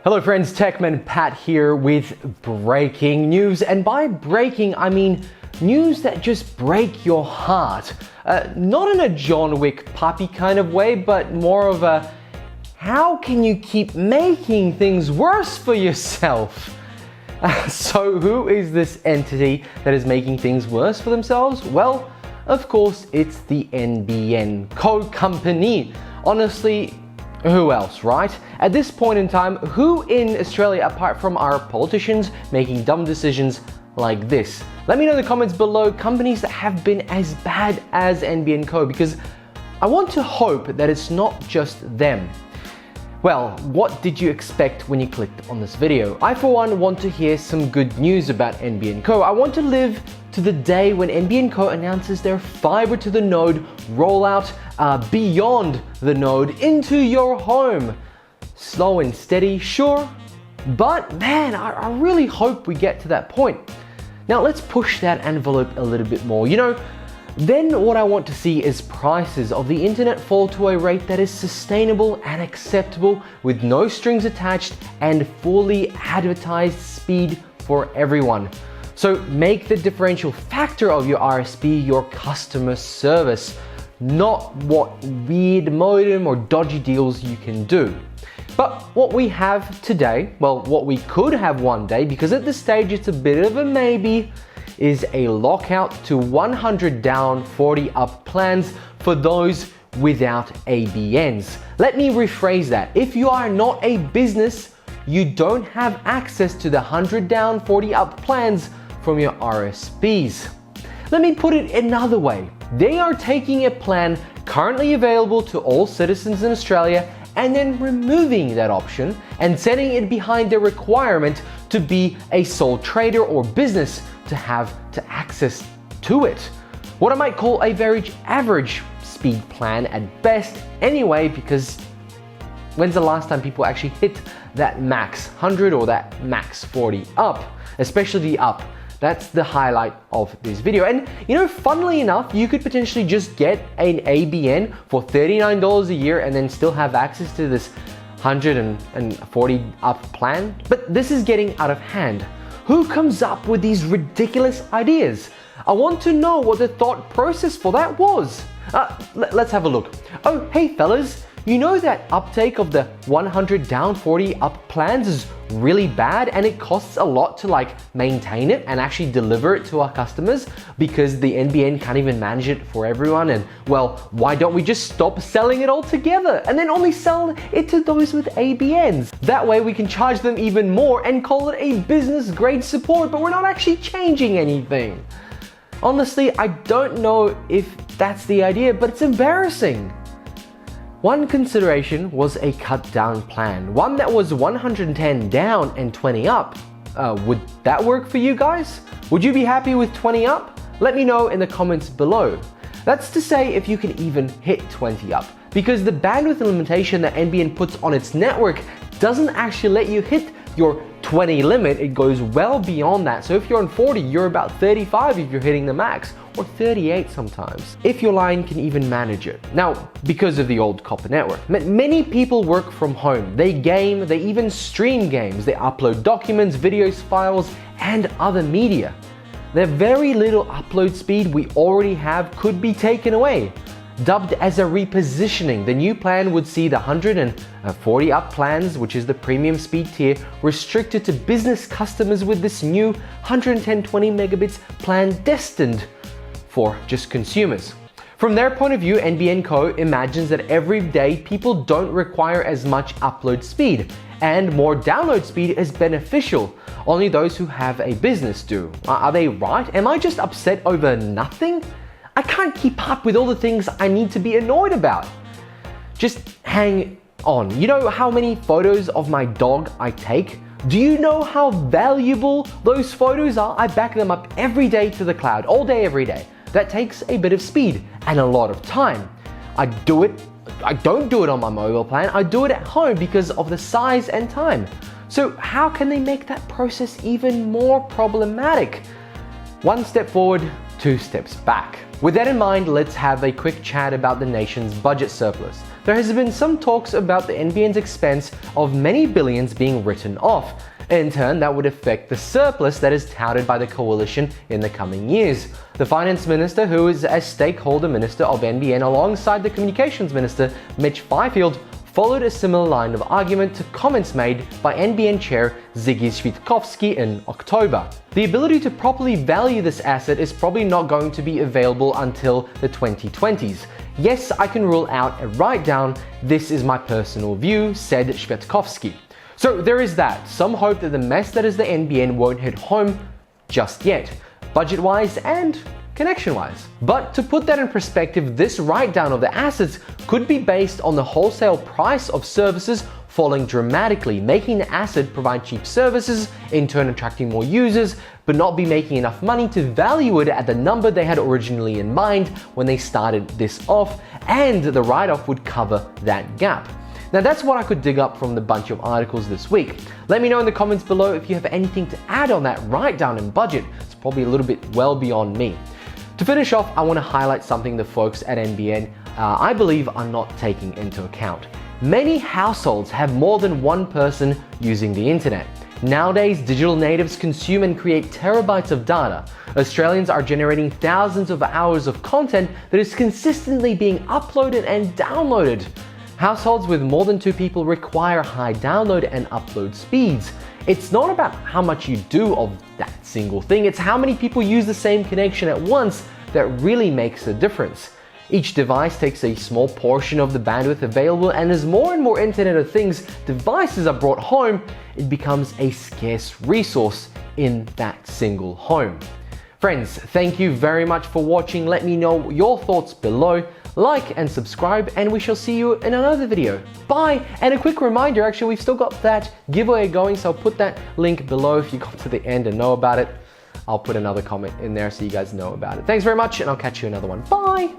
Hello friends, Techman Pat here with breaking news. And by breaking, I mean news that just break your heart. Not in a John Wick puppy kind of way, but more of a how can you keep making things worse for yourself? So who is this entity that is making things worse for themselves? Well, of course, it's the NBN Co company. Honestly, who else, right? At this point in time, who in Australia, apart from our politicians, making dumb decisions like this? Let me know in the comments below companies that have been as bad as NBN Co, because I want to hope that it's not just them. Well, what did you expect when you clicked on this video? I, for one, want to hear some good news about NBN Co. I want to live to the day when NBN Co announces their fiber to the node rollout beyond the node into your home. Slow and steady, sure, but man, I really hope we get to that point. Now let's push that envelope a little bit more. Then what I want to see is prices of the internet fall to a rate that is sustainable and acceptable with no strings attached and fully advertised speed for everyone. So make the differential factor of your RSP your customer service, not what weird modem or dodgy deals you can do. But what we have today, well, what we could have one day, because at this stage it's a bit of a maybe, is a lockout to 100 down, 40 up plans for those without ABNs. Let me rephrase that. If you are not a business, you don't have access to the 100 down, 40 up plans from your RSPs. Let me put it another way. They are taking a plan currently available to all citizens in Australia and then removing that option and setting it behind the requirement to be a sole trader or business to have access to it. What I might call a very average speed plan at best anyway, because when's the last time people actually hit that max 100 or that max 40 up, especially the up? That's the highlight of this video. And funnily enough, you could potentially just get an ABN for $39 a year and then still have access to this 140 up plan. But this is getting out of hand. Who comes up with these ridiculous ideas? I want to know what the thought process for that was. Let's have a look. Oh, hey fellas, you know that uptake of the 100 down, 40 up plans is really bad and it costs a lot to maintain it and actually deliver it to our customers because the NBN can't even manage it for everyone. And well, why don't we just stop selling it altogether and then only sell it to those with ABNs? That way we can charge them even more and call it a business grade support, but we're not actually changing anything. Honestly, I don't know if that's the idea, but it's embarrassing. One consideration was a cut down plan, one that was 110 down and 20 up. Would that work for you guys? Would you be happy with 20 up? Let me know in the comments below. That's to say if you can even hit 20 up, because the bandwidth limitation that NBN puts on its network doesn't actually let you hit your 20 limit. It goes well beyond that. So if you're on 40, you're about 35 if you're hitting the max, or 38 sometimes, if your line can even manage it. Now, because of the old copper network, many people work from home. They game, they even stream games, they upload documents, videos, files, and other media. The very little upload speed we already have could be taken away. Dubbed as a repositioning, the new plan would see the 140 up plans, which is the premium speed tier, restricted to business customers with this new 110/20 megabits plan destined for just consumers. From their point of view, NBN Co imagines that every day people don't require as much upload speed and more download speed is beneficial. Only those who have a business do. Are they right? Am I just upset over nothing? I can't keep up with all the things I need to be annoyed about. Just hang on. You know how many photos of my dog I take? Do you know how valuable those photos are? I back them up every day to the cloud, all day, every day. That takes a bit of speed and a lot of time. I don't do it on my mobile plan. I do it at home because of the size and time. So how can they make that process even more problematic? One step forward, two steps back. With that in mind, let's have a quick chat about the nation's budget surplus. there has been some talks about the NBN's expense of many billions being written off. In turn, that would affect the surplus that is touted by the coalition in the coming years. The Finance Minister, who is a stakeholder minister of NBN alongside the Communications Minister, Mitch Fifield, followed a similar line of argument to comments made by NBN Chair Ziggy Switkowski in October. The ability to properly value this asset is probably not going to be available until the 2020s. Yes, I can rule out a write-down. This is my personal view, said Switkowski. So there is that. Some hope that the mess that is the NBN won't hit home just yet, budget-wise and connection-wise. But to put that in perspective, this write-down of the assets could be based on the wholesale price of services falling dramatically, making the asset provide cheap services, in turn attracting more users, but not be making enough money to value it at the number they had originally in mind when they started this off, and the write-off would cover that gap. Now that's what I could dig up from the bunch of articles this week. Let me know in the comments below if you have anything to add on that write-down in budget. It's probably a little bit well beyond me. To finish off, I want to highlight something the folks at NBN, I believe, are not taking into account. Many households have more than one person using the internet. Nowadays, digital natives consume and create terabytes of data. Australians are generating thousands of hours of content that is consistently being uploaded and downloaded. Households with more than 2 people require high download and upload speeds. It's not about how much you do of that single thing, it's how many people use the same connection at once that really makes a difference. Each device takes a small portion of the bandwidth available, and as more and more Internet of Things devices are brought home, it becomes a scarce resource in that single home. Friends, thank you very much for watching. Let me know your thoughts below. Like and subscribe, and we shall see you in another video. Bye! And a quick reminder, actually, we've still got that giveaway going, so I'll put that link below if you got to the end and know about it. I'll put another comment in there so you guys know about it. Thanks very much, and I'll catch you in another one. Bye!